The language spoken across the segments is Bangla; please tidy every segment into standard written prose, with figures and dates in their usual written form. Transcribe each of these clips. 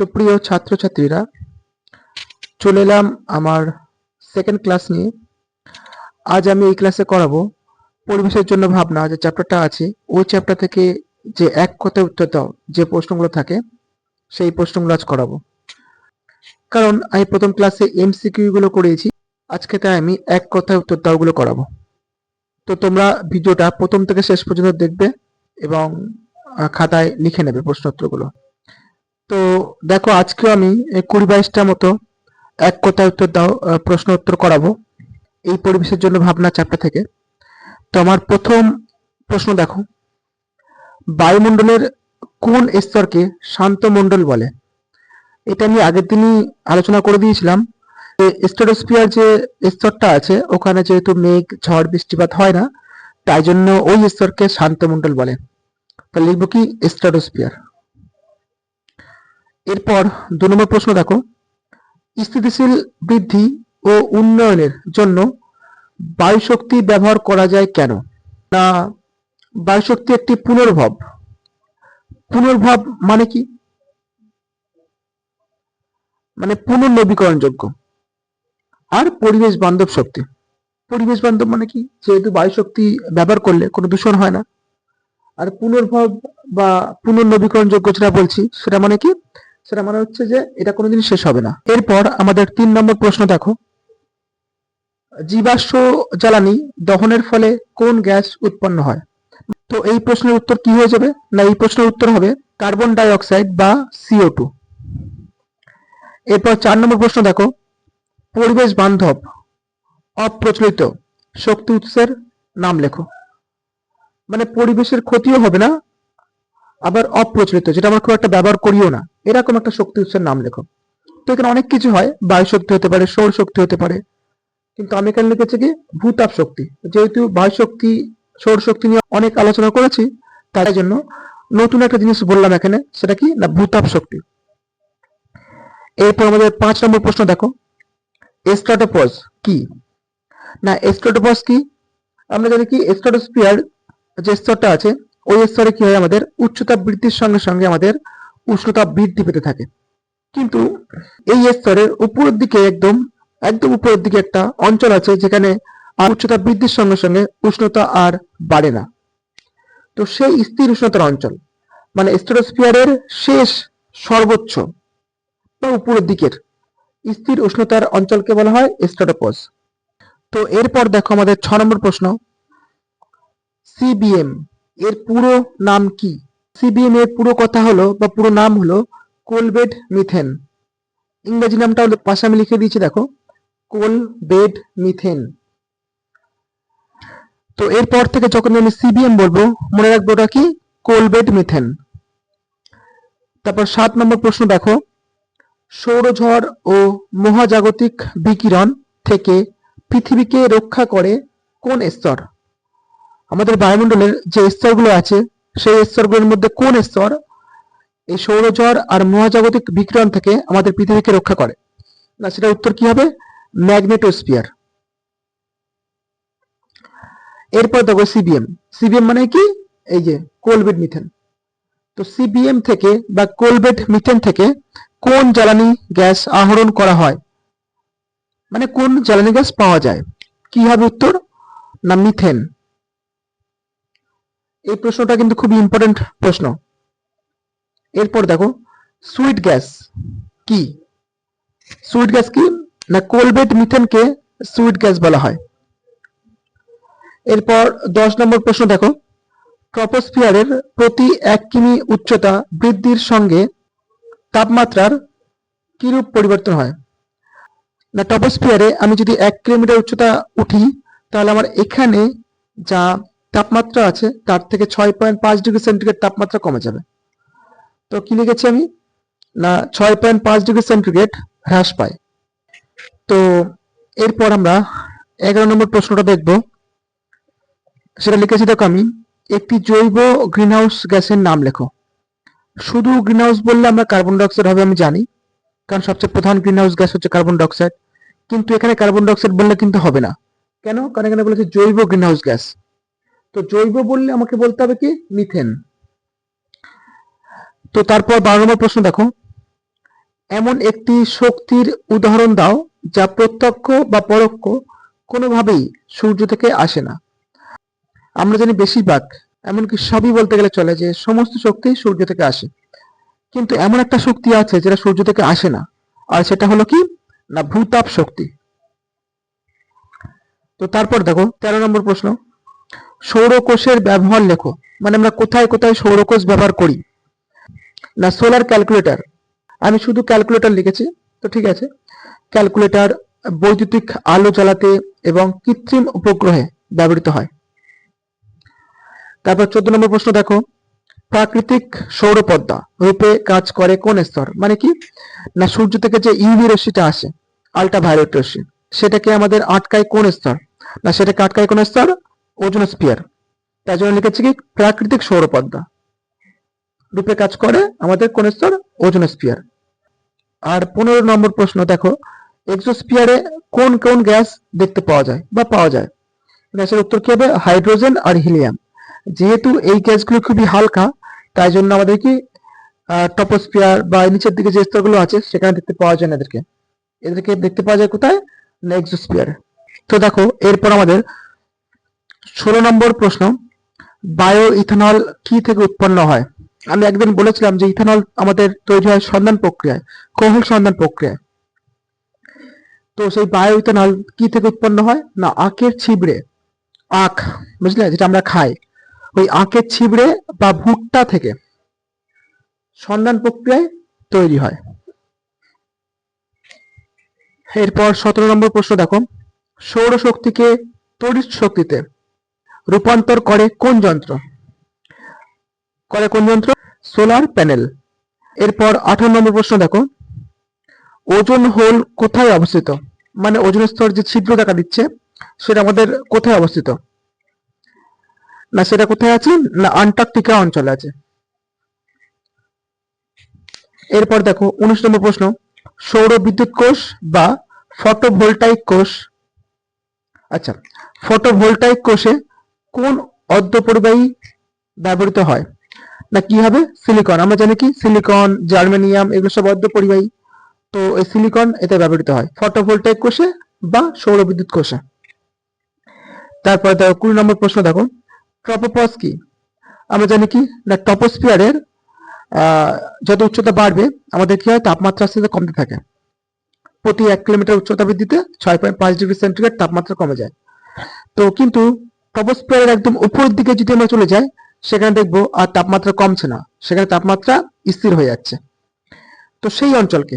তো প্রিয় ছাত্রছাত্রীরা, চলে এলাম আমার সেকেন্ড ক্লাস নিয়ে। আজ আমি এই ক্লাসে করাবো পরিবেশের জন্য ভাবনা যে চ্যাপ্টারটা আছে, ওই চ্যাপ্টার থেকে যে এক কথায় উত্তর দাও যে প্রশ্নগুলো থাকে সেই প্রশ্নগুলো আজ করাবো। কারণ আমি প্রথম ক্লাসে এমসিকিউ গুলো করিয়েছি, আজকে তাই আমি এক কথায় উত্তর দাও গুলো করাবো। তো তোমরা ভিডিওটা প্রথম থেকে শেষ পর্যন্ত দেখবে এবং খাতায় লিখে নেবে প্রশ্নোত্তরগুলো। তো দেখো, আজকেও আমি 20-22টা মতো এক কথায় উত্তর দাও প্রশ্ন উত্তর করাবো এই পরিবেশের জন্য ভাবনা চ্যাপ্টার থেকে। তো আমার প্রথম প্রশ্ন দেখো, বায়ুমণ্ডলের কোন স্তরকে শান্ত মণ্ডল বলে? এটা আমি আগের দিনই আলোচনা করে দিয়েছিলাম। স্ট্রাটোস্ফিয়ার যে স্তরটা আছে, ওখানে যেহেতু মেঘ, ঝড়, বৃষ্টিপাত হয় না, তাই জন্য ওই স্তরকে শান্ত মণ্ডল বলে। তাহলে লিখবো কি? স্ট্রাটোস্ফিয়ার। এরপর 2 নম্বর প্রশ্ন দেখো, স্থিতিশীল বৃদ্ধি ও উন্নয়নের জন্য বায়ু শক্তি ব্যবহার করা যায় কেন? না, বায়ু শক্তি একটি পুনর্ভব। পুনর্ভব মানে কি? মানে পুনর্নবীকরণযোগ্য আর পরিবেশ বান্ধব শক্তি। পরিবেশ বান্ধব মানে কি? যেহেতু বায়ু শক্তি ব্যবহার করলে কোনো দূষণ হয় না। আর পুনর্ভব বা পুনর্নবীকরণযোগ্য যেটা বলছি, সেটা মানে কি? সেটা মানে হচ্ছে যে এটা কোনোদিন শেষ হবে না। এরপর আমাদের 3 নম্বর প্রশ্ন দেখো, জীবাশ্ম জ্বালানি দহনের ফলে কোন গ্যাস উৎপন্ন হয়? তো এই প্রশ্নের উত্তর কি হয়ে যাবে? না, এই প্রশ্নের উত্তর হবে কার্বন ডাই অক্সাইড বা CO2। এরপর 4 নম্বর প্রশ্ন দেখো, পরিবেশ বান্ধব অপ্রচলিত শক্তি উৎসের নাম লেখো। মানে পরিবেশের ক্ষতিও হবে না, আবার অপ্রচলিত, যেটা আমরা খুব একটা ব্যবহার করিও না, এরকম একটা শক্তি উৎসের নাম লেখো। তো এখানে অনেক কিছু হয়, বায়ু শক্তি হতে পারে, সৌর শক্তি হতে পারে, কিন্তু আমি এখানে লিখেছি কি ভূতাপ শক্তি। যেহেতু বায়ু শক্তি, সৌর শক্তি নিয়ে অনেক আলোচনা করেছি, তাই জন্য নতুন একটা জিনিস বললাম এখানে, সেটা কি? না, ভূতাপ শক্তি। এরপর আমাদের 5 নম্বর প্রশ্ন দেখো, স্ট্র্যাটোপজ কি? না, স্ট্র্যাটোপজ কি? আমরা জানি কি স্ট্র্যাটোস্ফিয়ার যে স্তরটা আছে, ওই স্তরে কি হয়, আমাদের উচ্চতা বৃদ্ধির সঙ্গে সঙ্গে আমাদের উষ্ণতা বৃদ্ধি পেতে থাকে। কিন্তু এই স্তরের উপরের দিকে একদম একদম উপরের দিকে একটা অঞ্চল আছে, যেখানে উচ্চতা বৃদ্ধির সঙ্গে সঙ্গে উষ্ণতা আর বাড়ে না। তো সেই স্থির উষ্ণতার অঞ্চল, মানে স্ট্র্যাটোস্ফিয়ারের শেষ সর্বোচ্চ বা উপরের দিকের স্থির উষ্ণতার অঞ্চলকে বলা হয় স্ট্র্যাটোপজ। তো এরপর দেখো আমাদের 6 নম্বর প্রশ্ন, সিবিএম এর পুরো নাম কি? সিবিএম এর পুরো কথা হলো বা পুরো নাম হলো কোল বেড মিথেন। ইংরেজি নামটা হলো পাশে আমি লিখে দিয়েছি, দেখো, কোল বেড মিথেন। তো এরপর থেকে যখন আমি সিবিএম বলবো, মনে রাখবো ওটা কি? কোল বেড মিথেন। তারপর 7 নম্বর প্রশ্ন দেখো, সৌরঝড় ও মহাজাগতিক বিকিরণ থেকে পৃথিবীকে রক্ষা করে কোন স্তর? আমাদের বায়ুমণ্ডলের যে স্তরগুলো আছে, সেই স্তরগুলোর মধ্যে কোন স্তর এই সৌরঝড় আর মহাজাগতিক বিকিরণ থেকে আমাদের পৃথিবীকে রক্ষা করে? না, সেটা উত্তর কি হবে? ম্যাগনেটোস্ফিয়ার। এরপর দেখো সিবিএম। সিবিএম মানে কি? এই যে কোলবেড মিথেন। তো সিবিএম থেকে বা কোলবেড মিথেন থেকে কোন জ্বালানি গ্যাস আহরণ করা হয়? মানে কোন জ্বালানি গ্যাস পাওয়া যায়? কি হবে উত্তর? না, মিথেন। এই প্রশ্নটা কিন্তু খুবই ইম্পর্টেন্ট প্রশ্ন। এরপর দেখো, সুইট গ্যাস কি? সুইট গ্যাস কি? না, কোলবেড মিথেনকে সুইট গ্যাস বলা হয়। এরপর 10 নম্বর প্রশ্ন দেখো, ট্রপোস্ফিয়ারের প্রতি 1 কিমি উচ্চতা বৃদ্ধির সঙ্গে তাপমাত্রার কিরূপ পরিবর্তন হয়? না, ট্রপোস্ফিয়ারে আমি যদি 1 কিলোমিটার উচ্চতা উঠি, তাহলে আমার এখানে যা তাপমাত্রা আছে তার থেকে 6.5 ডিগ্রি সেন্টিগ্রেড তাপমাত্রা কমে যাবে। তো কি লিখেছি আমি? না, 6.5 ডিগ্রি সেন্টিগ্রেড হ্রাস পায়। তো এরপর আমরা 11 নম্বর প্রশ্নটা দেখব, সেটা লিখেছি দেখো আমি, একটি জৈব গ্রিনহাউস গ্যাসের নাম লেখো। শুধু গ্রিনহাউস বললে আমরা কার্বন ডাইঅক্সাইড হবে, আমি জানি, কারণ সবচেয়ে প্রধান গ্রিনহাউস গ্যাস হচ্ছে কার্বন ডাইঅক্সাইড। কিন্তু এখানে কার্বন ডাইঅক্সাইড বললে কিন্তু হবে না। কেন? কারণ এখানে বলেছে জৈব গ্রিনহাউস গ্যাস। তো জৈব বললে আমাকে বলতে হবে কি? মিথেন। তো তারপর 12 নম্বর প্রশ্ন দেখো, এমন একটি শক্তির উদাহরণ দাও যা প্রত্যক্ষ বা পরোক্ষ কোনোভাবেই সূর্য থেকে আসে না। আমরা জানি বেশিরভাগ, এমনকি সবই বলতে গেলে চলে, যে সমস্ত শক্তি সূর্য থেকে আসে, কিন্তু এমন একটা শক্তি আছে যেটা সূর্য থেকে আসে না, আর সেটা হলো কি না ভূতাপ শক্তি। তো তারপর দেখো 13 নম্বর প্রশ্ন, সৌরকোষের ব্যবহার লেখো। মানে আমরা কোথায় কোথায় সৌরকোষ ব্যবহার করি। না সোলার ক্যালকুলেটর, আমি শুধু ক্যালকুলেটর লিখেছি, তো ঠিক আছে। ক্যালকুলেটর বৈদ্যুতিক আলো জ্বালাতে এবং কৃত্রিম উপগ্রহে ব্যবহৃত হয়। তারপর 14 নম্বর প্রশ্ন দেখো, প্রাকৃতিক সৌরপদ্মা রূপে কাজ করে কোন স্তর। মানে কি না সূর্য থেকে যে ইউভি রশ্মিটা আসে, আল্ট্রাভায়োলেট রশ্মি, সেটাকে আমাদের আটকায় কোন স্তর। না সেটাকে আটকায় কোন স্তর, ওজোনস্ফিয়ার। তাই জন্য লিখেছি কি প্রাকৃতিক সৌরপদ্মা রূপে কাজ করে আমাদের কোন স্তর, ওজোনস্ফিয়ার। আর 15 নম্বর প্রশ্ন দেখো, এক্সোস্ফিয়ারে কোন কোন গ্যাস দেখতে পাওয়া যায় বা পাওয়া যায়। গ্যাসের উত্তর কি হবে, হাইড্রোজেন আর হিলিয়াম। যেহেতু এই গ্যাসগুলো খুবই হালকা, তাই জন্য আমাদের কি টপোস্ফিয়ার বা নিচের দিকে যে স্তরগুলো আছে সেখানে দেখতে পাওয়া যায় না। এদেরকে দেখতে পাওয়া যায় কোথায়, না এক্সোস্ফিয়ারে। তো দেখো এরপর আমাদের 16 নম্বর প্রশ্ন, বায়ো ইথানল কি থেকে উৎপন্ন হয়। আমি একদিন বলেছিলাম যে ইথানল আমাদের তৈরি হয় সন্ধান প্রক্রিয়ায়, কোহল সন্ধান প্রক্রিয়ায়। তো সেই বায়ো ইথানল কি থেকে উৎপন্ন হয়, না আখের ছিবড়ে, আখ বুঝলে যেটা আমরা খাই, ওই আখের ছিবড়ে বা ভুট্টা থেকে সন্ধান প্রক্রিয়ায় তৈরি হয়। এরপর 17 নম্বর প্রশ্ন দেখো, সৌরশক্তিকে তড়িৎ শক্তিতে রূপান্তর করে কোন যন্ত্র। Solar panel. এরপর 18 নম্বর প্রশ্ন দেখো, ওজোন হোল কোথায় অবস্থিত। মানে ওজোন স্তর যে ছিদ্র দেখা দিচ্ছে সেটা আমাদের কোথায় অবস্থিত। না সেটা কোথায় আছে, না আন্টার্কটিকা অঞ্চলে আছে। এরপর দেখো 19 নম্বর প্রশ্ন, সৌর বিদ্যুৎ কোষ বা ফটোভোল্টাইক কোষ। আচ্ছা, ফটোভোল্টাইক কোষে কোন অর্ধপরিবাহী ব্যবহৃত হয়। না কি হবে, সিলিকন। আমরা জানি কি সিলিকন, জার্মেনিয়াম এগুলো সব অর্ধপরিবাহী। তো এই সিলিকন এতে ব্যবহৃত হয় ফটোভোল্টাইক কোষে বা সৌর বিদ্যুৎ কোষে। তারপরে দেখো 20 নম্বর প্রশ্ন দেখো, ট্রপোপজ কি। আমরা জানি কি না টপোস্ফিয়ারের যত উচ্চতা বাড়বে আমাদের কি হয়, তাপমাত্রা আস্তে আস্তে কমতে থাকে। প্রতি 1 কিলোমিটার উচ্চতা বৃদ্ধিতে 6.5 ডিগ্রি সেন্টিগ্রেড তাপমাত্রা কমে যায়। তো কিন্তু টপোস্ফিয়ারের একদম উপরের দিকে যদি আমরা চলে যাই, সেখানে দেখবো আর তাপমাত্রা কমছে না, সেখানে তাপমাত্রা স্থির হয়ে যাচ্ছে। তো সেই অঞ্চলকে,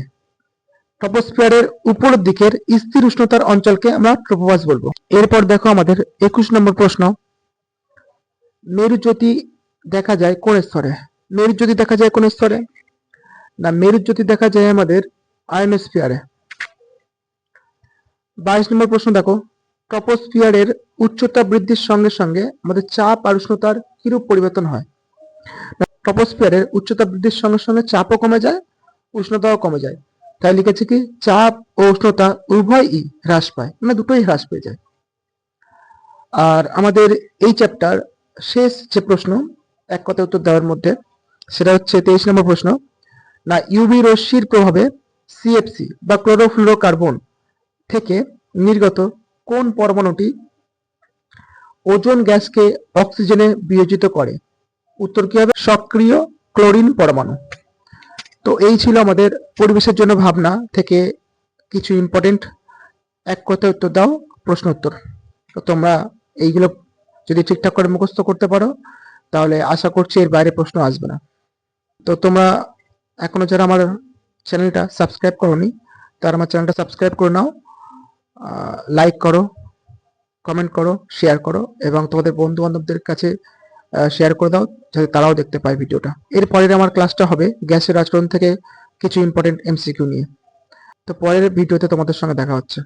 ট্রপোস্ফিয়ারের উপরের দিকের স্থির উষ্ণতার অঞ্চলকে আমরা ট্রপোপজ বলবো। এরপর দেখো আমাদের 21 নম্বর প্রশ্ন, মেরুজ্যোতি দেখা যায় কোন স্তরে। মেরুজ্যোতি দেখা যায় কোন স্তরে, না মেরুজ্যোতি দেখা যায় আমাদের আয়নোস্ফিয়ারে। 22 নম্বর প্রশ্ন দেখো, ট্রপোস্ফিয়ারের উচ্চতা বৃদ্ধির সঙ্গে সঙ্গে আমাদের চাপ আর উষ্ণতার কিরূপ পরিবর্তন হয়। ট্রপোস্ফিয়ারের উচ্চতা বৃদ্ধির সঙ্গে সঙ্গে চাপও কমে যায়, উষ্ণতাও কমে যায়। তাই লিখেছি কি চাপ ও উষ্ণতা উভয়ই হ্রাস পায়, মানে দুটোই হ্রাস পেয়ে যায়। আর আমাদের এই চ্যাপ্টার শেষ যে প্রশ্ন এক কথায় উত্তর দেওয়ার মধ্যে, সেটা হচ্ছে 23 নম্বর প্রশ্ন, না ইউভি রশ্মির প্রভাবে সিএফসি বা ক্লোরোফ্লুরোকার্বন থেকে নির্গত কোন পরমাণুটি ওজোন গ্যাসকে অক্সিজেনে বিয়োজিত করে। উত্তর কি হবে, সক্রিয় ক্লোরিন পরমাণু। তো এই ছিল আমাদের পরিবেশের জন্য ভাবনা থেকে কিছু ইম্পর্টেন্ট এক কথায় উত্তর দাও প্রশ্ন উত্তর। তো তোমরা এইগুলো যদি ঠিকঠাক করে মুখস্থ করতে পারো তাহলে আশা করছি এর বাইরে প্রশ্ন আসবে না। তো তোমরা এখনো যারা আমার চ্যানেলটা সাবস্ক্রাইব করোনি তারা আমার চ্যানেলটা সাবস্ক্রাইব করে নাও, লাইক করো, কমেন্ট করো, শেয়ার করো এবং তোমাদের বন্ধু বান্ধবদের কাছে শেয়ার করে দাও যাতে তারাও দেখতে পায় ভিডিওটা। এরপরের আমার ক্লাসটা হবে গ্যাসের আচরণ থেকে কিছু ইম্পর্টেন্ট এমসিকিউ নিয়ে। তো পরের ভিডিওতে তোমাদের সঙ্গে দেখা হচ্ছে।